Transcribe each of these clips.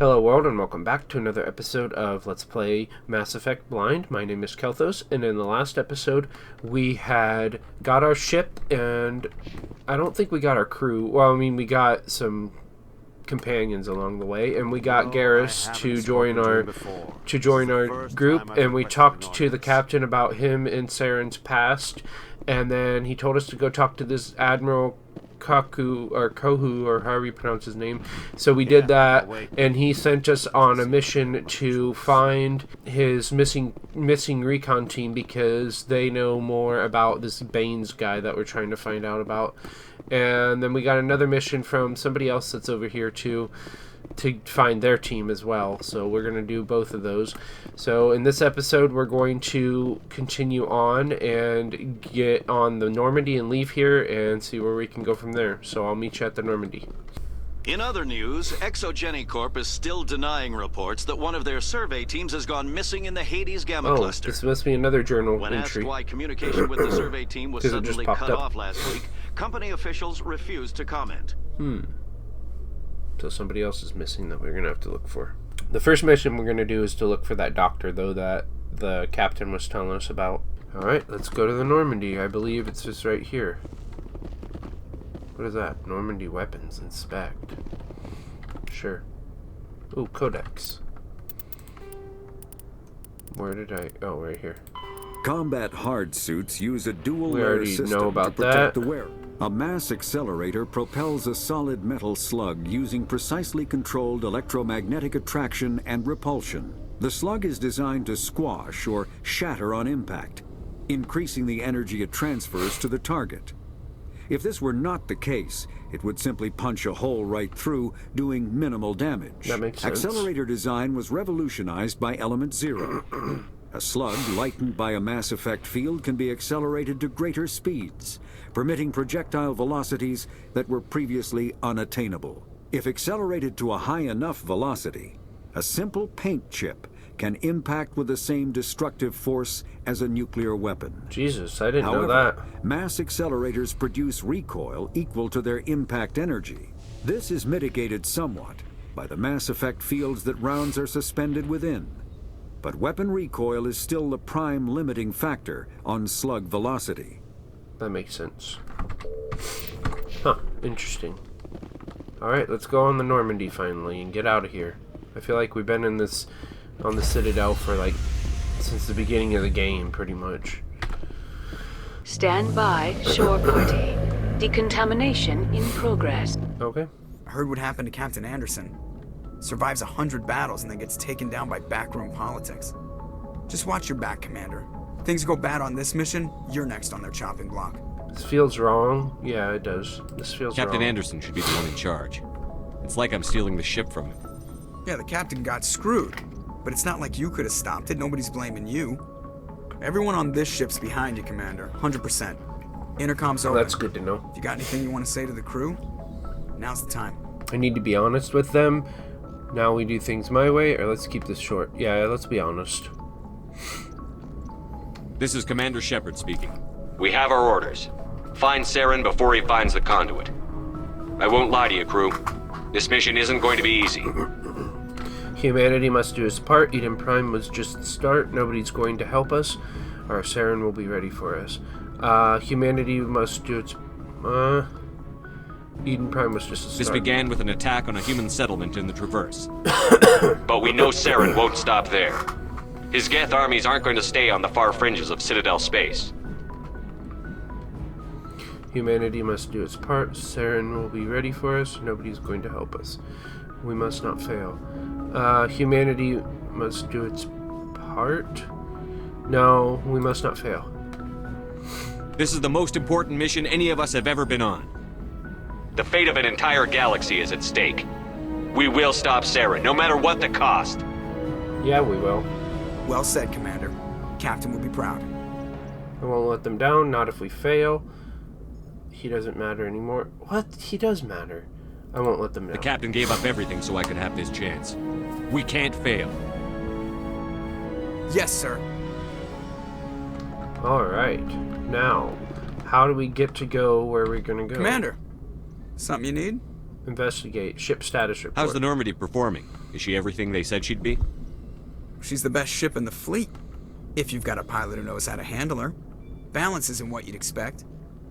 Hello world and welcome back to another episode of Let's Play Mass Effect Blind. My name is Kelthos, and in the last episode we had got our ship, and I don't think we got our crew. Well, I mean, we got some companions along the way, and we got Garrus to join our group, and we talked to the captain about him and Saren's past, and then he told us to go talk to this Admiral Kohu, or however you pronounce his name. So we did that, and he sent us on a mission to find his missing recon team, because they know more about this Baines guy that we're trying to find out about. And then we got another mission from somebody else that's over here to find their team as well. So we're going to do both of those. So in this episode, we're going to continue on and get on the Normandy and leave here and see where we can go from there. So I'll meet you at the Normandy. In other news, Exogeny Corp is still denying reports that one of their survey teams has gone missing in the Hades Gamma Cluster. This must be another journal when entry. Asked why communication with the survey team was suddenly cut off last week, company officials refused to comment. So somebody else is missing that we're going to have to look for. The first mission we're going to do is to look for that doctor, though, that the captain was telling us about. Alright, let's go to the Normandy. I believe it's just right here. What is that? Normandy weapons. Inspect. Sure. Ooh, Codex. Where did I... Oh, right here. Combat hard suits use a dual-layer system to protect the wearer. A mass accelerator propels a solid metal slug using precisely controlled electromagnetic attraction and repulsion. The slug is designed to squash or shatter on impact, increasing the energy it transfers to the target. If this were not the case, it would simply punch a hole right through, doing minimal damage. That makes sense. Accelerator design was revolutionized by Element Zero. A slug lightened by a mass effect field can be accelerated to greater speeds, permitting projectile velocities that were previously unattainable. If accelerated to a high enough velocity, a simple paint chip can impact with the same destructive force as a nuclear weapon. Jesus, I didn't However, know that. Mass accelerators produce recoil equal to their impact energy. This is mitigated somewhat by the mass effect fields that rounds are suspended within. But weapon recoil is still the prime limiting factor on slug velocity. That makes sense. Huh, interesting. Alright, let's go on the Normandy finally and get out of here. I feel like we've been on the Citadel for since the beginning of the game, pretty much. Stand by, shore party. Decontamination in progress. Okay. I heard what happened to Captain Anderson. Survives 100 battles and then gets taken down by backroom politics. Just watch your back, Commander. Things go bad on this mission, you're next on their chopping block. This feels wrong. Yeah, it does. This feels wrong. Captain Anderson should be the one in charge. It's like I'm stealing the ship from him. Yeah, the captain got screwed. But it's not like you could have stopped it. Nobody's blaming you. Everyone on this ship's behind you, Commander. 100%. Intercom's open. That's good to know. If you got anything you want to say to the crew, now's the time. I need to be honest with them. Now we do things my way, or let's keep this short. Yeah, let's be honest. This is Commander Shepard speaking. We have our orders. Find Saren before he finds the conduit. I won't lie to you, crew. This mission isn't going to be easy. Humanity must do its part. Eden Prime was just the start. Nobody's going to help us. Our Saren will be ready for us. Humanity must do its... Eden Prime was just a start. This began with an attack on a human settlement in the Traverse. But we know Saren won't stop there. His Geth armies aren't going to stay on the far fringes of Citadel space. Humanity must do its part. Saren will be ready for us. Nobody's going to help us. We must not fail. Humanity must do its part. No, we must not fail. This is the most important mission any of us have ever been on. The fate of an entire galaxy is at stake. We will stop Saren, no matter what the cost. Yeah, we will. Well said, Commander. Captain will be proud. I won't let them down, not if we fail. He doesn't matter anymore. What? He does matter. I won't let them down. The captain gave up everything so I could have this chance. We can't fail. Yes, sir. Alright. Now, how do we get to go where we're going to go? Commander, something you need? Investigate. Ship status report. How's the Normandy performing? Is she everything they said she'd be? She's the best ship in the fleet, if you've got a pilot who knows how to handle her. Balance isn't what you'd expect.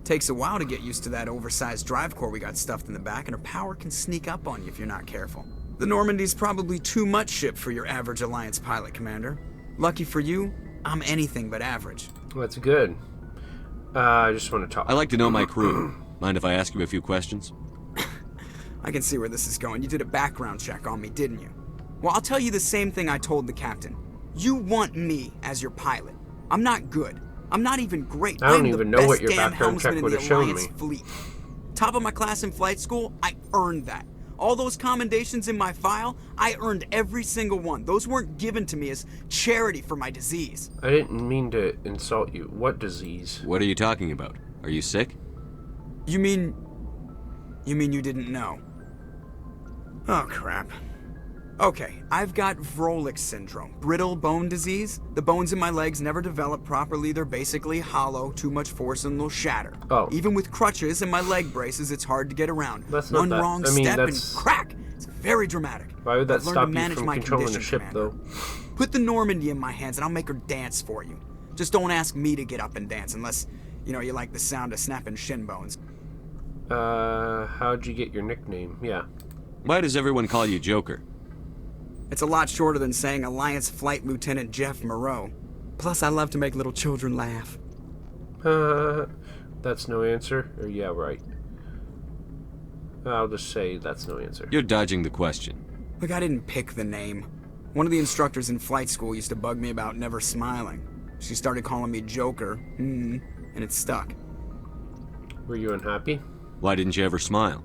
Takes a while to get used to that oversized drive core we got stuffed in the back, and her power can sneak up on you if you're not careful. The Normandy's probably too much ship for your average Alliance pilot, Commander. Lucky for you, I'm anything but average. That's good. I just want to talk. I like to know my crew. Mind if I ask you a few questions? I can see where this is going. You did a background check on me, didn't you? Well, I'll tell you the same thing I told the captain. You want me as your pilot. I'm not good. I'm not even great. I don't I'm even the know best what your damn background check helmsman would in have the shown Alliance me. fleet. Top of my class in flight school, I earned that. All those commendations in my file, I earned every single one. Those weren't given to me as charity for my disease. I didn't mean to insult you. What disease? What are you talking about? Are you sick? You mean you didn't know? Oh, crap. Okay, I've got Vrolik syndrome, brittle bone disease. The bones in my legs never develop properly. They're basically hollow, too much force and they'll shatter. Oh. Even with crutches and my leg braces, it's hard to get around. That's not One that- wrong I mean, step that's- and crack. It's very dramatic. Why would that I've learned stop to you manage from my controlling the condition, ship, Commander. though? Put the Normandy in my hands and I'll make her dance for you. Just don't ask me to get up and dance unless, you like the sound of snapping shin bones. How'd you get your nickname? Yeah. Why does everyone call you Joker? It's a lot shorter than saying Alliance Flight Lieutenant Jeff Moreau. Plus, I love to make little children laugh. That's no answer. Or yeah, right. I'll just say that's no answer. You're dodging the question. Look, I didn't pick the name. One of the instructors in flight school used to bug me about never smiling. She started calling me Joker, and it stuck. Were you unhappy? Why didn't you ever smile?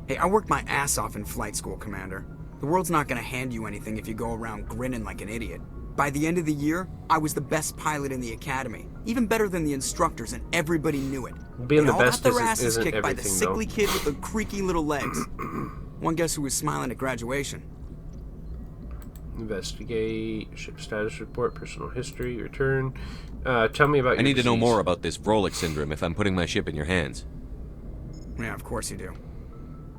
Hey, I worked my ass off in flight school, Commander. The world's not gonna hand you anything if you go around grinning like an idiot. By the end of the year, I was the best pilot in the academy. Even better than the instructors, and everybody knew it. Being They the all best got their isn't- asses isn't kicked by the everything, sickly though. kid with the creaky little legs. One guess who was smiling at graduation? Investigate, ship status report, personal history, return. Tell me about your I need to know disease. more about this Vrolik syndrome if I'm putting my ship in your hands. Yeah, of course you do.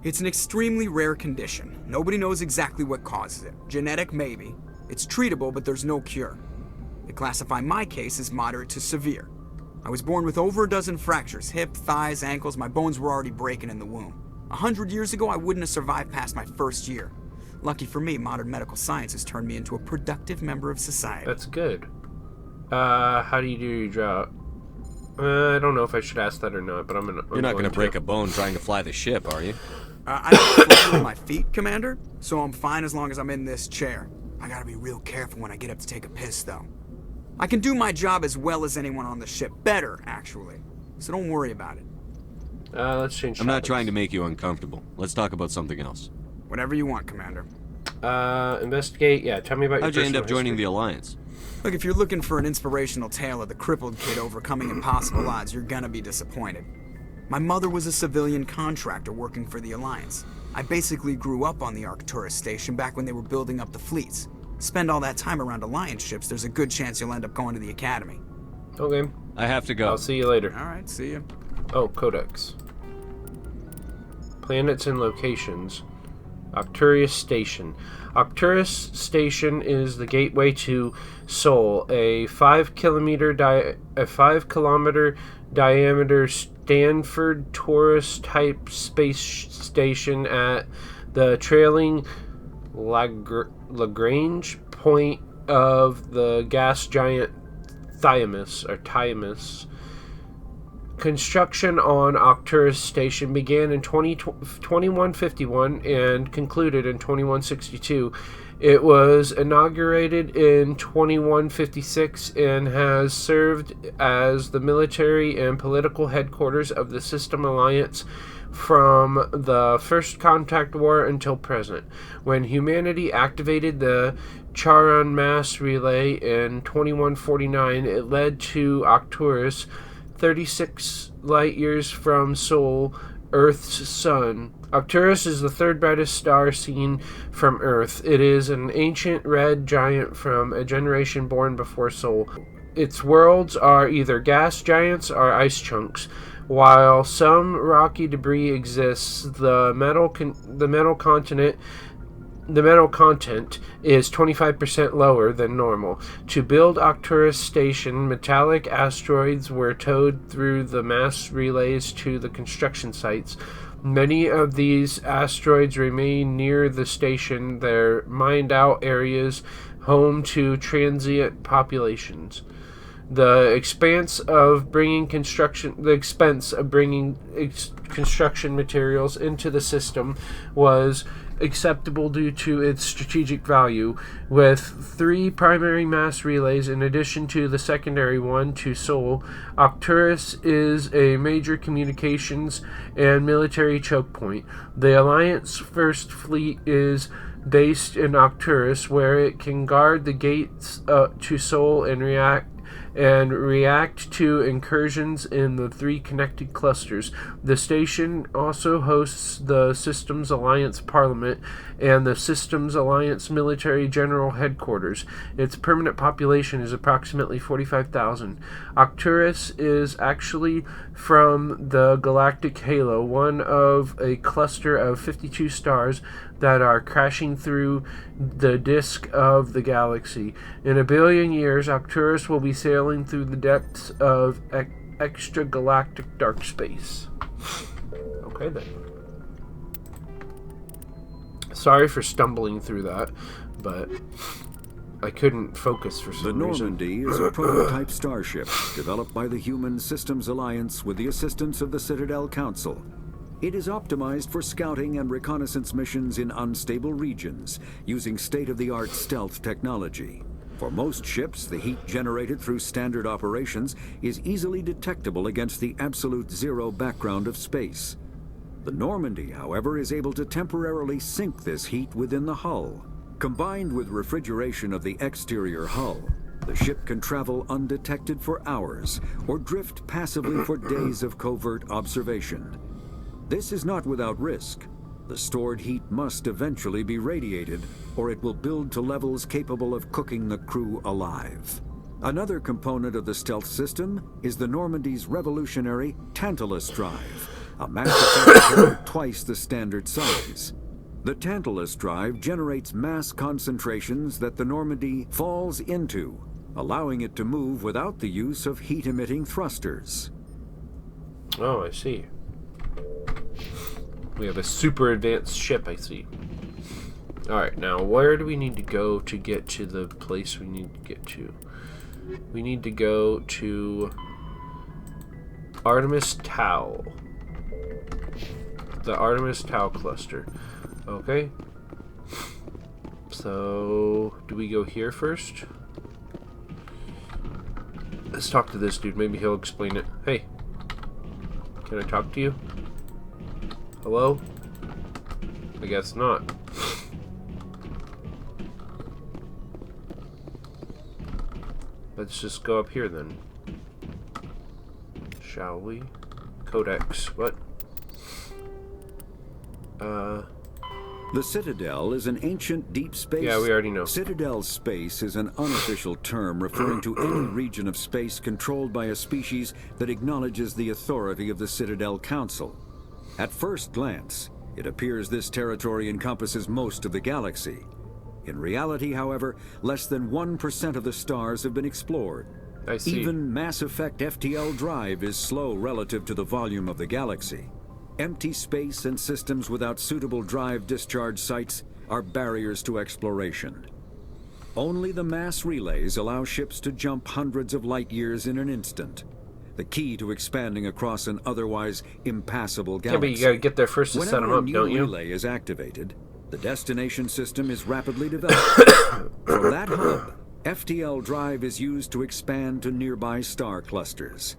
It's an extremely rare condition. Nobody knows exactly what causes it. Genetic, maybe. It's treatable, but there's no cure. They classify my case as moderate to severe. I was born with over a dozen fractures, hip, thighs, ankles. My bones were already breaking in the womb. 100 years ago, I wouldn't have survived past my first year. Lucky for me, modern medical science has turned me into a productive member of society. That's good. How do you do your job? I don't know if I should ask that or not, but I'm gonna. You're not going to break a bone trying to fly the ship, are you? I don't fly with my feet, Commander, so I'm fine as long as I'm in this chair. I gotta be real careful when I get up to take a piss, though. I can do my job as well as anyone on the ship. Better, actually. So don't worry about it. Let's change. I'm not topics. trying to make you uncomfortable. Let's talk about something else. Whatever you want, Commander. Investigate. Yeah, tell me about How'd your you end up personal joining the history. Alliance? Look, if you're looking for an inspirational tale of the crippled kid overcoming impossible odds, you're gonna be disappointed. My mother was a civilian contractor working for the Alliance. I basically grew up on the Arcturus station back when they were building up the fleets. Spend all that time around Alliance ships, there's a good chance you'll end up going to the Academy. Okay. I have to go. I'll see you later. Alright, see ya. Oh, Codex. Planets and locations. Arcturus Station. Arcturus Station is the gateway to Sol, a 5 kilometer diameter Stanford Taurus type space station at the trailing Lagrange point of the gas giant Thiamus. Construction on Arcturus Station began in 2151 and concluded in 2162. It was inaugurated in 2156 and has served as the military and political headquarters of the System Alliance from the First Contact War until present. When humanity activated the Charon Mass Relay in 2149, it led to Arcturus, 36 light years from Sol, Earth's sun. Arcturus is the third brightest star seen from Earth. It is an ancient red giant from a generation born before Sol. Its worlds are either gas giants or ice chunks. While some rocky debris exists, the metal continent the metal content is 25% lower than normal. To build Arcturus Station, metallic asteroids were towed through the mass relays to the construction sites. Many of these asteroids remain near the station, their mined-out areas home to transient populations. The expense of bringing construction materials into the system was acceptable due to its strategic value. With 3 primary mass relays in addition to the secondary one to Sol, Arcturus is a major communications and military choke point. The Alliance First Fleet is based in Arcturus, where it can guard the gates to Sol and react to incursions in the 3 connected clusters. The station also hosts the Systems Alliance Parliament and the Systems Alliance Military General Headquarters. Its permanent population is approximately 45,000. Arcturus is actually from the galactic halo, one of a cluster of 52 stars that are crashing through the disk of the galaxy. In a billion years, Arcturus will be sailing through the depths of extragalactic dark space. Okay, then. Sorry for stumbling through that, but I couldn't focus for some reason. The Normandy is a prototype starship developed by the Human Systems Alliance with the assistance of the Citadel Council. It is optimized for scouting and reconnaissance missions in unstable regions, using state-of-the-art stealth technology. For most ships, the heat generated through standard operations is easily detectable against the absolute zero background of space. The Normandy, however, is able to temporarily sink this heat within the hull. Combined with refrigeration of the exterior hull, the ship can travel undetected for hours, or drift passively for days of covert observation. This is not without risk. The stored heat must eventually be radiated, or it will build to levels capable of cooking the crew alive. Another component of the stealth system is the Normandy's revolutionary Tantalus drive, a massive twice the standard size. The Tantalus drive generates mass concentrations that the Normandy falls into, allowing it to move without the use of heat-emitting thrusters. Oh, I see. We have a super advanced ship, I see. Alright, now where do we need to go to get to the place we need to get to? We need to go to Artemis Tau. The Artemis Tau cluster. Okay. So, do we go here first? Let's talk to this dude. Maybe he'll explain it. Hey. Can I talk to you? Hello? I guess not. Let's just go up here then. Shall we? Codex. What? The Citadel is an ancient deep space... Yeah, we already know. Citadel space is an unofficial term referring to any region of space controlled by a species that acknowledges the authority of the Citadel Council. At first glance, it appears this territory encompasses most of the galaxy. In reality, however, less than 1% of the stars have been explored. I see. Even Mass Effect FTL drive is slow relative to the volume of the galaxy. Empty space and systems without suitable drive discharge sites are barriers to exploration. Only the mass relays allow ships to jump hundreds of light years in an instant, the key to expanding across an otherwise impassable galaxy. Yeah, but you gotta get there first to set them up, don't you? Whenever a new relay is activated, the destination system is rapidly developed. From that hub, FTL drive is used to expand to nearby star clusters.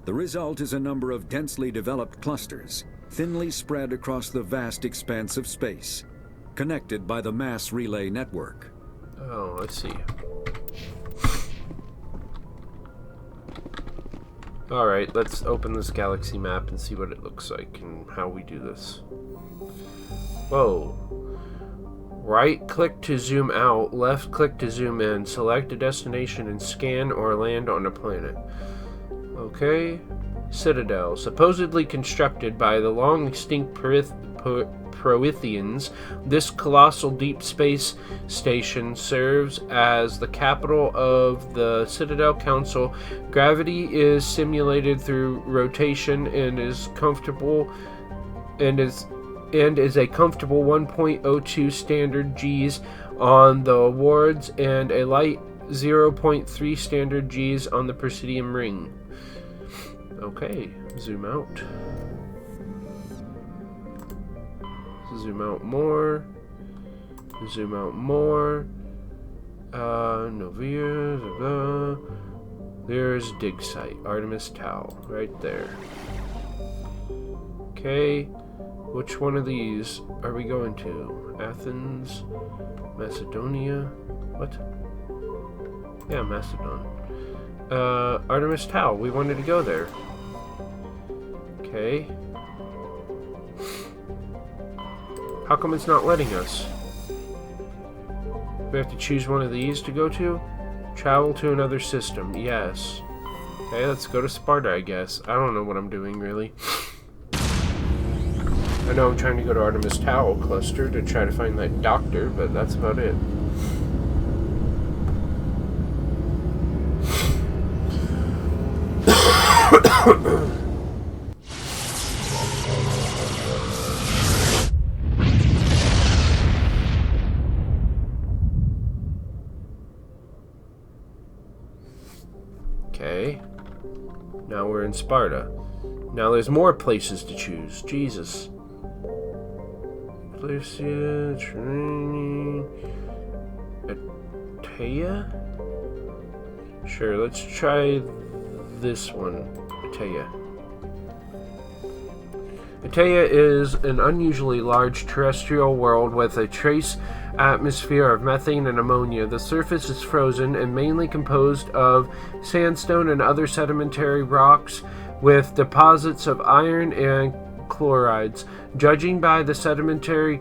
The result is a number of densely developed clusters, thinly spread across the vast expanse of space, connected by the mass relay network. Oh, I see. Alright, let's open this galaxy map and see what it looks like and how we do this. Whoa. Right-click to zoom out, left-click to zoom in, select a destination and scan or land on a planet. Okay. Citadel, supposedly constructed by the long-extinct Proithians. This colossal deep space station serves as the capital of the Citadel Council. Gravity is simulated through rotation and is comfortable and is a comfortable 1.02 standard Gs on the wards and a light 0.3 standard Gs on the Presidium ring. Okay, zoom out. Zoom out more. Zoom out more. Novir. There's dig site. Artemis Tau. Right there. Okay. Which one of these are we going to? Athens? Macedonia? What? Yeah, Macedon. Artemis Tau. We wanted to go there. Okay. How come it's not letting us? We have to choose one of these to go to? Travel to another system. Yes. Okay, let's go to Sparta, I guess. I don't know what I'm doing, really. I know I'm trying to go to Artemis Tau cluster to try to find that doctor, but that's about it. Okay. Now we're in Sparta. Now there's more places to choose. Jesus. Placia, training. Atea? Sure, let's try this one. Atea. Atea is an unusually large terrestrial world with a trace atmosphere of methane and ammonia. The surface is frozen and mainly composed of sandstone and other sedimentary rocks with deposits of iron and chlorides. Judging by the sedimentary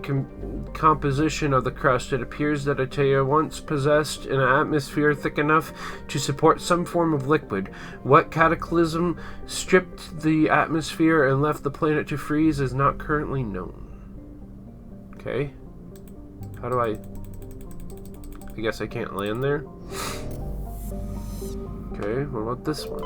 composition of the crust, it appears that Atea once possessed an atmosphere thick enough to support some form of liquid. What cataclysm stripped the atmosphere and left the planet to freeze is not currently known. Okay. How do I guess I can't land there. Okay, what about this one?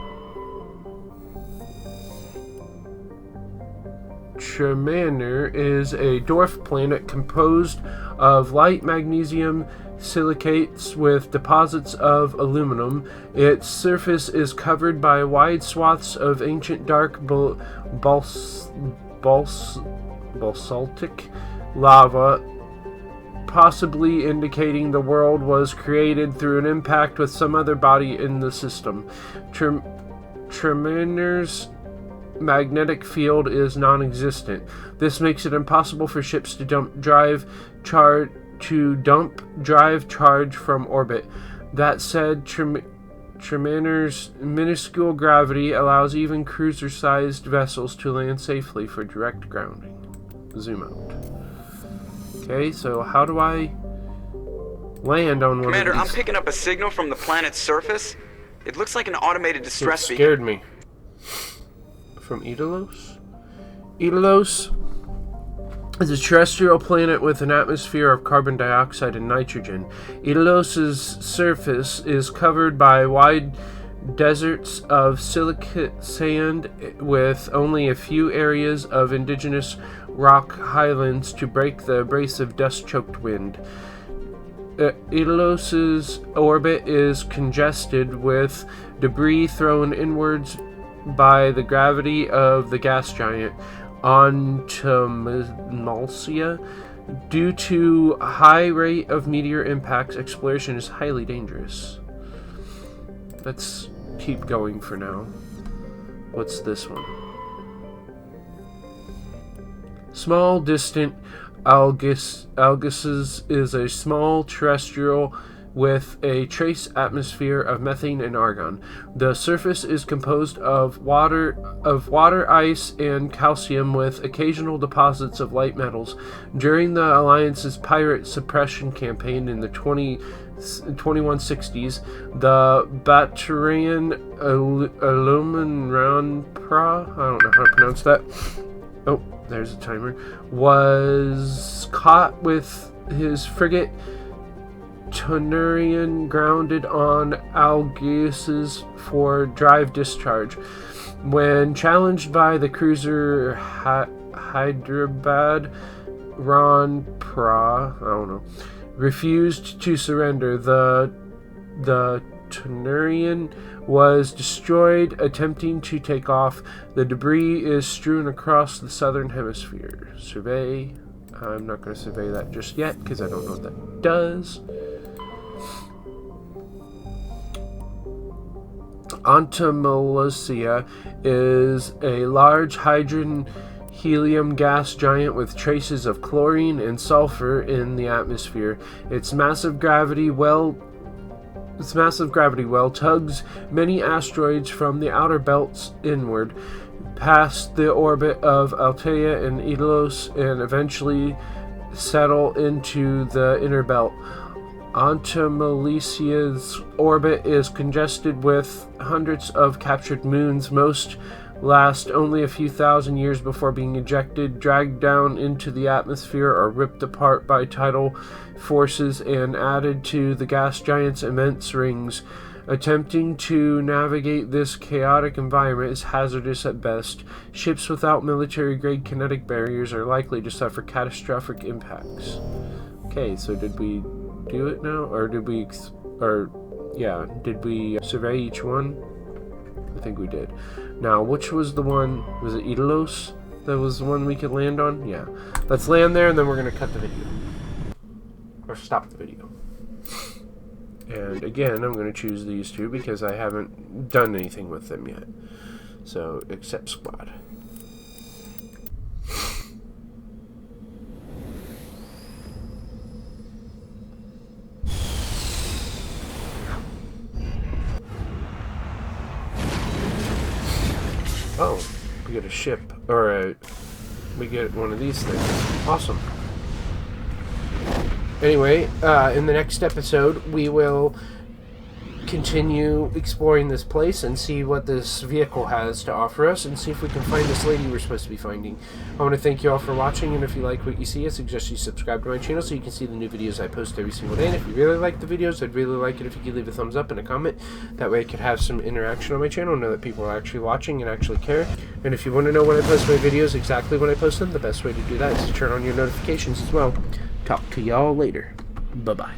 Tremaner is a dwarf planet composed of light magnesium silicates with deposits of aluminum. Its surface is covered by wide swaths of ancient dark basaltic lava, possibly indicating the world was created through an impact with some other body in the system. Tremaner's magnetic field is non-existent. This makes it impossible for ships to drive charge from orbit. That said, Tremaner's minuscule gravity allows even cruiser-sized vessels to land safely for direct grounding. Zoom out. Okay, so how do I land on one Commander, of these? I'm picking up a signal from the planet's surface. It looks like an automated distress beacon. It scared me. From Idalos? Idalos is a terrestrial planet with an atmosphere of carbon dioxide and nitrogen. Idalos' surface is covered by wide deserts of silicate sand with only a few areas of indigenous rock highlands to break the abrasive dust-choked wind. Idalos' orbit is congested with debris thrown inwards by the gravity of the gas giant Antimalsia. Due to a high rate of meteor impacts, exploration is highly dangerous. Let's keep going for now. What's this one? Small distant Algis is a small terrestrial with a trace atmosphere of methane and argon. The surface is composed of water, ice, and calcium with occasional deposits of light metals. During the Alliance's pirate suppression campaign in the 2160s, the Batarian Aluminranpra, I don't know how to pronounce that. Oh, there's a timer, was caught with his frigate Tonurian grounded on Algiers for drive discharge. When challenged by the cruiser Hyderabad, refused to surrender. The Tonurian was destroyed attempting to take off. The debris is strewn across the southern hemisphere. Survey. I'm not going to survey that just yet because I don't know what that does. Antimalusia is a large hydrogen helium gas giant with traces of chlorine and sulfur in the atmosphere. Its massive gravity well tugs many asteroids from the outer belts inward, past the orbit of Altea and Ilos, and eventually settle into the inner belt. Antimalusia's orbit is congested with hundreds of captured moons. Most last only a few thousand years before being ejected, dragged down into the atmosphere, or ripped apart by tidal forces and added to the gas giant's immense rings. Attempting to navigate this chaotic environment is hazardous at best. Ships without military-grade kinetic barriers are likely to suffer catastrophic impacts. Okay, so did we do it now? Or did we survey each one? I think we did. Now, which was the one? Was it Idalos? That was the one we could land on? Yeah. Let's land there, and then we're going to cut the video. Or stop the video. And again, I'm going to choose these two because I haven't done anything with them yet. So, accept squad. Oh, we get a ship, or we get one of these things. Awesome. Anyway, in the next episode, we will continue exploring this place and see what this vehicle has to offer us, and see if we can find this lady we're supposed to be finding. I want to thank you all for watching, and if you like what you see, I suggest you subscribe to my channel so you can see the new videos I post every single day. And if you really like the videos, I'd really like it if you could leave a thumbs up and a comment. That way I could have some interaction on my channel, know that people are actually watching and actually care. And if you want to know when I post my videos, exactly when I post them, the best way to do that is to turn on your notifications as well. Talk to y'all later. Bye-bye.